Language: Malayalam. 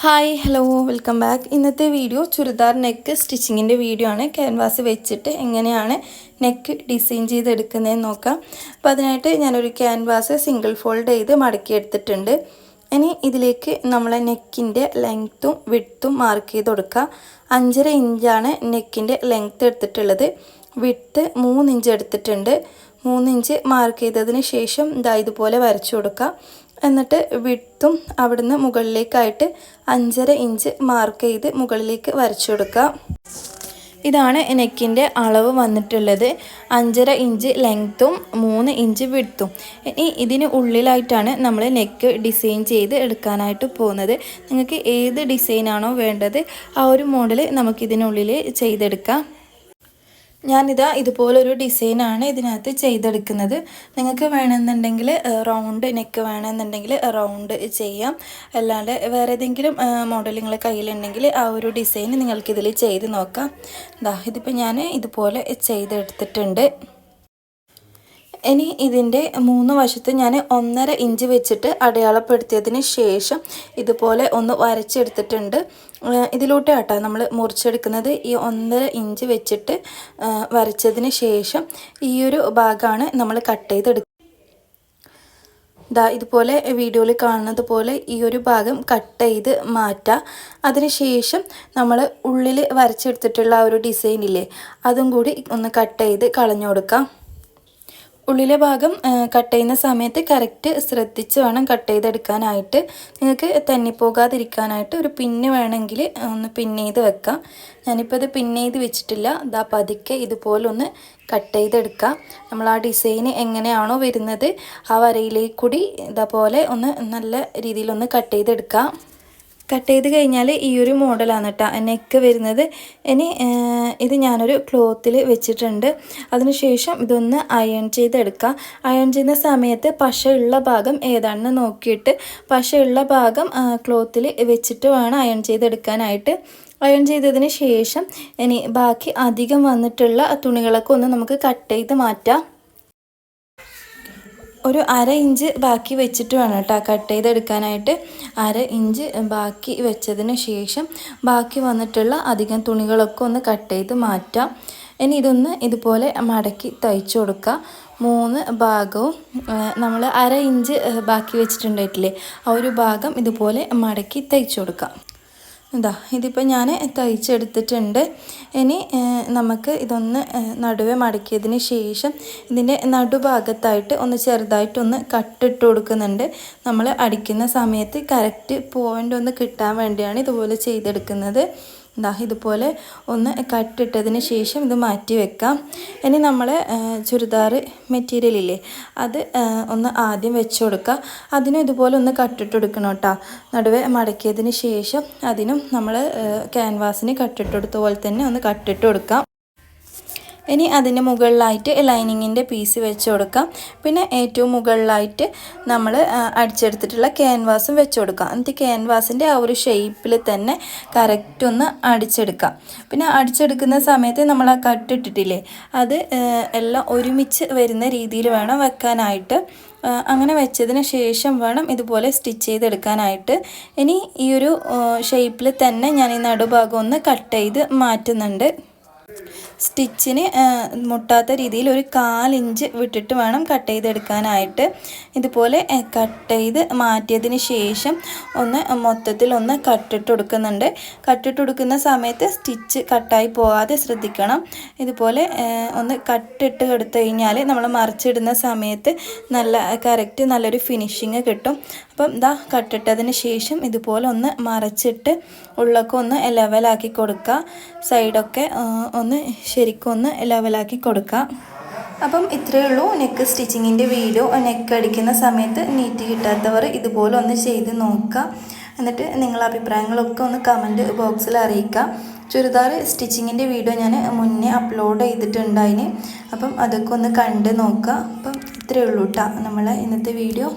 Hi hello welcome back. ഇന്നത്തെ വീഡിയോ ചുരിദാർ നെക്ക് സ്റ്റിച്ചിങ്ങിൻ്റെ വീഡിയോ ആണ്. ക്യാൻവാസ് വെച്ചിട്ട് എങ്ങനെയാണ് നെക്ക് ഡിസൈൻ ചെയ്തെടുക്കുന്നതെന്ന് നോക്കാം. അപ്പോൾ അതിനായിട്ട് ഞാനൊരു ക്യാൻവാസ് സിംഗിൾ ഫോൾഡ് ചെയ്ത് മടക്കി എടുത്തിട്ടുണ്ട്. ഇനി ഇതിലേക്ക് നമ്മളെ നെക്കിൻ്റെ ലെങ്ത്തും വിഡ്ത്തും മാർക്ക് ചെയ്ത് കൊടുക്കുക. 5.5 ഇഞ്ചാണ് നെക്കിൻ്റെ ലെങ്ത്ത് എടുത്തിട്ടുള്ളത്. വിഡ്ത്ത് 3 ഇഞ്ച് എടുത്തിട്ടുണ്ട്. 3 ഇഞ്ച് മാർക്ക് ചെയ്തതിന് ശേഷം ഇതുപോലെ വരച്ചു കൊടുക്കുക. എന്നിട്ട് വിഡ്ത്തും അവിടുന്ന് മുകളിലേക്കായിട്ട് 5.5 ഇഞ്ച് മാർക്ക് ചെയ്ത് മുകളിലേക്ക് വരച്ചു കൊടുക്കുക. ഇതാണ് നെക്കിൻ്റെ അളവ് വന്നിട്ടുള്ളത്. 5.5 ഇഞ്ച് ലെങ്ത്തും 3 ഇഞ്ച് വിഡ്ത്തും. ഇനി ഇതിന് ഉള്ളിലായിട്ടാണ് നമ്മൾ നെക്ക് ഡിസൈൻ ചെയ്ത് എടുക്കാനായിട്ട് പോകുന്നത്. നിങ്ങൾക്ക് ഏത് ഡിസൈനാണോ വേണ്ടത് ആ ഒരു മോഡൽ നമുക്കിതിനുള്ളിൽ ചെയ്തെടുക്കാം. ഞാനിതാ ഇതുപോലൊരു ഡിസൈനാണ് ഇതിനകത്ത് ചെയ്തെടുക്കുന്നത്. നിങ്ങൾക്ക് വേണമെന്നുണ്ടെങ്കിൽ റൗണ്ട് നെക്ക് വേണമെന്നുണ്ടെങ്കിൽ റൗണ്ട് ചെയ്യാം. അല്ലാണ്ട് വേറെ ഏതെങ്കിലും മോഡൽ നിങ്ങളുടെ കയ്യിലുണ്ടെങ്കിൽ ആ ഒരു ഡിസൈൻ നിങ്ങൾക്കിതിൽ ചെയ്ത് നോക്കാം. ഇതിപ്പോൾ ഞാൻ ഇതുപോലെ ചെയ്തെടുത്തിട്ടുണ്ട്. ഇനി ഇതിൻ്റെ 3 വശത്ത് ഞാൻ 1.5 ഇഞ്ച് വെച്ചിട്ട് അടയാളപ്പെടുത്തിയതിന് ശേഷം ഇതുപോലെ ഒന്ന് വരച്ചെടുത്തിട്ടുണ്ട്. ഇതിലോട്ടാട്ടോ നമ്മൾ മുറിച്ചെടുക്കുന്നത്. ഈ 1.5 ഇഞ്ച് വെച്ചിട്ട് വരച്ചതിന് ശേഷം ഈ ഒരു ഭാഗമാണ് നമ്മൾ കട്ട് ചെയ്തെടുക്കുന്നത്. ഇതുപോലെ വീഡിയോയിൽ കാണുന്നത് പോലെ ഈ ഒരു ഭാഗം കട്ട് ചെയ്ത് മാറ്റുക. അതിനുശേഷം നമ്മൾ ഉള്ളിൽ വരച്ചെടുത്തിട്ടുള്ള ആ ഒരു ഡിസൈനില്ലേ അതും കൂടി ഒന്ന് കട്ട് ചെയ്ത് കളഞ്ഞു കൊടുക്കാം. ഉള്ളിലെ ഭാഗം കട്ട് ചെയ്യുന്ന സമയത്ത് കറക്റ്റ് ശ്രദ്ധിച്ച് വേണം കട്ട് ചെയ്തെടുക്കാനായിട്ട്. നിങ്ങൾക്ക് തെന്നിപ്പോകാതിരിക്കാനായിട്ട് ഒരു പിന്ന് വേണമെങ്കിൽ ഒന്ന് പിന്ന് ചെയ്ത് വെക്കാം. ഞാനിപ്പോൾ ഇത് പിന്ന് ചെയ്ത് വെച്ചിട്ടില്ല. പതുക്കെ ഇതുപോലെ ഒന്ന് കട്ട് ചെയ്തെടുക്കാം. നമ്മൾ ആ ഡിസൈൻ എങ്ങനെയാണോ വരുന്നത് ആ വരയിലേക്ക് കൂടി ഇതേപോലെ ഒന്ന് നല്ല രീതിയിലൊന്ന് കട്ട് ചെയ്തെടുക്കാം. കട്ട് ചെയ്ത് കഴിഞ്ഞാൽ ഈ ഒരു മോഡലാണ് കേട്ടോ നെക്ക് വരുന്നത്. ഇനി ഇത് ഞാനൊരു ക്ലോത്തിൽ വെച്ചിട്ടുണ്ട്. അതിനുശേഷം ഇതൊന്ന് അയൺ ചെയ്തെടുക്കാം. അയൺ ചെയ്യുന്ന സമയത്ത് പശയുള്ള ഭാഗം ഏതാണെന്ന് നോക്കിയിട്ട് പശയുള്ള ഭാഗം ക്ലോത്തിൽ വെച്ചിട്ട് വേണം അയൺ ചെയ്തെടുക്കാനായിട്ട്. അയൺ ചെയ്തതിന് ശേഷം ഇനി ബാക്കി അധികം വന്നിട്ടുള്ള തുണികളൊക്കെ ഒന്ന് നമുക്ക് കട്ട് ചെയ്ത് മാറ്റാം. ഒരു 1/2 ഇഞ്ച് ബാക്കി വെച്ചിട്ട് വേണം കേട്ടോ കട്ട് ചെയ്തെടുക്കാനായിട്ട്. 1/2 ഇഞ്ച് ബാക്കി വെച്ചതിന് ശേഷം ബാക്കി വന്നിട്ടുള്ള അധികം തുണികളൊക്കെ ഒന്ന് കട്ട് ചെയ്ത് മാറ്റാം. ഇനി ഇതൊന്ന് ഇതുപോലെ മടക്കി തയ്ച്ചു കൊടുക്കുക. 3 ഭാഗവും നമ്മൾ 1/2 ഇഞ്ച് ബാക്കി വെച്ചിട്ടുണ്ടായിട്ടില്ലേ ആ ഒരു ഭാഗം ഇതുപോലെ മടക്കി തയ്ച്ചു കൊടുക്കാം. ഇതിപ്പോൾ ഞാൻ തയ്ച്ചെടുത്തിട്ടുണ്ട്. ഇനി നമുക്ക് ഇതൊന്ന് നടുവെ മടക്കിയതിന് ശേഷം ഇതിൻ്റെ നടുഭാഗത്തായിട്ട് ഒന്ന് ചെറുതായിട്ടൊന്ന് കട്ടിട്ട് കൊടുക്കുന്നുണ്ട്. നമ്മൾ അടിക്കുന്ന സമയത്ത് കറക്റ്റ് പോയിൻ്റ് ഒന്ന് കിട്ടാൻ വേണ്ടിയാണ് ഇതുപോലെ ചെയ്തെടുക്കുന്നത്. ഇതുപോലെ ഒന്ന് കട്ടിട്ടതിന് ശേഷം ഇത് മാറ്റി വെക്കാം. ഇനി നമ്മൾ ചുരിദാർ മെറ്റീരിയലില്ലേ അത് ഒന്ന് ആദ്യം വെച്ച് കൊടുക്കുക. അതിനും ഇതുപോലെ ഒന്ന് കട്ടിട്ട് കൊടുക്കണം കേട്ടോ. നടുവെ മടക്കിയതിന് ശേഷം അതിനും നമ്മൾ ക്യാൻവാസിന് കട്ടിട്ട് കൊടുത്ത പോലെ തന്നെ ഒന്ന് കട്ടിട്ട് കൊടുക്കാം. ഇനി അതിൻ്റെ മുകളിലായിട്ട് ലൈനിങ്ങിൻ്റെ പീസ് വെച്ച് കൊടുക്കാം. പിന്നെ ഏറ്റവും മുകളിലായിട്ട് നമ്മൾ അടിച്ചെടുത്തിട്ടുള്ള ക്യാൻവാസും വെച്ച് കൊടുക്കാം. എന്നിട്ട് ക്യാൻവാസിൻ്റെ ആ ഒരു ഷേപ്പിൽ തന്നെ കറക്റ്റ് ഒന്ന് അടിച്ചെടുക്കാം. പിന്നെ അടിച്ചെടുക്കുന്ന സമയത്ത് നമ്മൾ ആ കട്ടിട്ടിട്ടില്ലേ അത് എല്ലാം ഒരുമിച്ച് വരുന്ന രീതിയിൽ വേണം വെക്കാനായിട്ട്. അങ്ങനെ വെച്ചതിന് ശേഷം വേണം ഇതുപോലെ സ്റ്റിച്ച് ചെയ്തെടുക്കാനായിട്ട്. ഇനി ഈ ഒരു ഷേപ്പിൽ തന്നെ ഞാൻ ഈ നടുഭാഗം ഒന്ന് കട്ട് ചെയ്ത് മാറ്റുന്നുണ്ട്. സ്റ്റിച്ചിന് മുട്ടാത്ത രീതിയിൽ ഒരു 1/4 ഇഞ്ച് വിട്ടിട്ട് വേണം കട്ട് ചെയ്തെടുക്കാനായിട്ട്. ഇതുപോലെ കട്ട് ചെയ്ത് മാറ്റിയതിന് ശേഷം ഒന്ന് മൊത്തത്തിൽ ഒന്ന് കട്ടിട്ട് കൊടുക്കുന്നുണ്ട്. കട്ടിട്ട് കൊടുക്കുന്ന സമയത്ത് സ്റ്റിച്ച് കട്ടായി പോകാതെ ശ്രദ്ധിക്കണം. ഇതുപോലെ ഒന്ന് കട്ടിട്ട് കൊടുത്തു കഴിഞ്ഞാൽ നമ്മൾ മറിച്ചിടുന്ന സമയത്ത് കറക്റ്റ് നല്ലൊരു ഫിനിഷിങ് കിട്ടും. അപ്പം കട്ടിട്ടതിന് ശേഷം ഇതുപോലെ ഒന്ന് മറച്ചിട്ട് ഉള്ളൊക്കെ ഒന്ന് ലെവലാക്കി കൊടുക്കുക. സൈഡൊക്കെ ഒന്ന് ശരിക്കും ഒന്ന് ലെവലാക്കി കൊടുക്കുക. അപ്പം ഇത്രയേ ഉള്ളൂ നെക്ക് സ്റ്റിച്ചിങ്ങിൻ്റെ വീഡിയോ. നെക്ക് അടിക്കുന്ന സമയത്ത് നീറ്റ് കിട്ടാത്തവർ ഇതുപോലെ ഒന്ന് ചെയ്ത് നോക്കുക. എന്നിട്ട് നിങ്ങളുടെ അഭിപ്രായങ്ങളൊക്കെ ഒന്ന് കമൻറ്റ് ബോക്സിൽ അറിയിക്കുക. ചുരിദാർ സ്റ്റിച്ചിങ്ങിൻ്റെ വീഡിയോ ഞാൻ മുന്നേ അപ്ലോഡ് ചെയ്തിട്ടുണ്ടായിന്. അപ്പം അതൊക്കെ ഒന്ന് കണ്ട് നോക്കുക. അപ്പം ഇത്രയേ ഉള്ളൂ കേട്ടോ നമ്മളെ ഇന്നത്തെ വീഡിയോ.